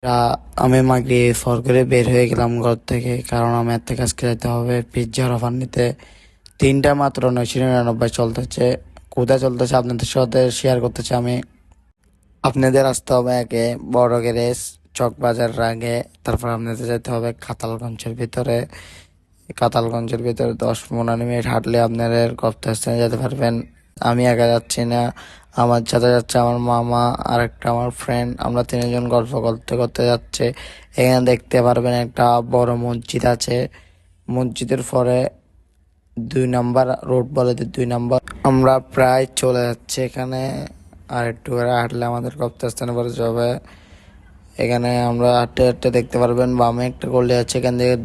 আমি মাগরিব ফর করে বের হয়ে গেলাম ঘর থেকে, কারণ আমার থেকে আজকে যেতে হবে পিৎজার অফার নিতে। 3টা মাত্র 999 চলতেছে। কোথায় চলতেছে আপনাদের সাথে শেয়ার করতেছি আমি। আপনাদের আসতে হবে আগে বড় গ্যারেজ চক বাজার আগে, তারপর আপনাদের যেতে হবে কাতালগঞ্জের ভিতরে। কাতালগঞ্জের ভিতরে 10-15 মিনিট হাঁটলে আপনাদের গন্তব্যস্থানে যেতে পারবেন। আমি একা যাচ্ছি না, আমার সাথে যাচ্ছে আমার মামা আর একটা আমার ফ্রেন্ড। আমরা তিনজন গল্প করতে করতে যাচ্ছে। এখানে দেখতে পারবেন একটা বড় মসজিদ আছে। মসজিদের পরে 2 নাম্বার রোড বলে, 2 নাম্বার। আমরা প্রায় চলে যাচ্ছি এখানে। আর একটু করে হাঁটলে আমাদের গন্তব্যস্থানে পরে যাবে। এখানে আমরা হাঁটতে হাঁটতে দেখতে পারবেন বামে একটা গলি আছে, এখান থেকে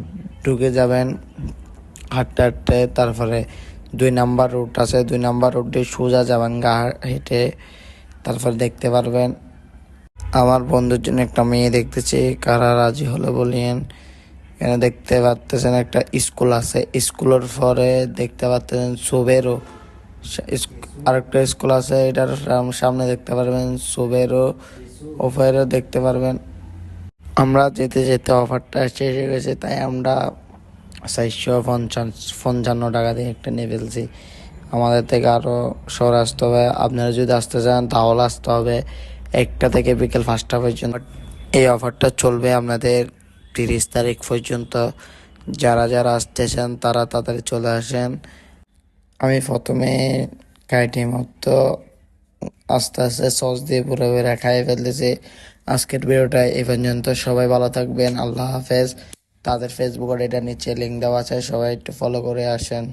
ঢুকে যাবেন হাঁটতে হাঁটতে। তারপরে 2 নাম্বার রুট আছে, 2 নাম্বার রুট দিয়ে সোজা যাবেন গা হেঁটে। তারপর দেখতে পারবেন আমার বন্ধুর জন্য একটা মেয়ে দেখতেছি, কারা রাজি হলো বলিয়েন। এখানে দেখতে পাচ্ছেন একটা স্কুল আছে, স্কুলের পরে দেখতে পাচ্ছেন সোবেরো আরেকটা স্কুল আছে, এটার সামনে দেখতে পারবেন সোবেরো। ওপরেও দেখতে পারবেন। আমরা যেতে যেতে অফারটা শেষ হয়ে গেছে, তাই আমরা 455 টাকা দিয়ে একটা নিয়ে ফেলছি। আমাদের থেকে আরও শহরে আসতে হবে। আপনারা যদি আসতে চান তাহলে আসতে হবে 1টা থেকে বিকেল 5টা পর্যন্ত। এই অফারটা চলবে আপনাদের 30 তারিখ পর্যন্ত। যারা যারা আসতে চান তারা তাড়াতাড়ি চলে আসেন। আমি প্রথমে কাইটি মতো আস্তে আস্তে সস দিয়ে পুরো বেড়া খাইয়ে ফেলতেছি। আজকের ভিডিওটা এই পর্যন্ত। সবাই ভালো থাকবেন, আল্লাহ হাফেজ। তাদের ফেসবুকের এটা নিচে লিঙ্ক দেওয়া আছে, সবাই একটু ফলো করে আসেন।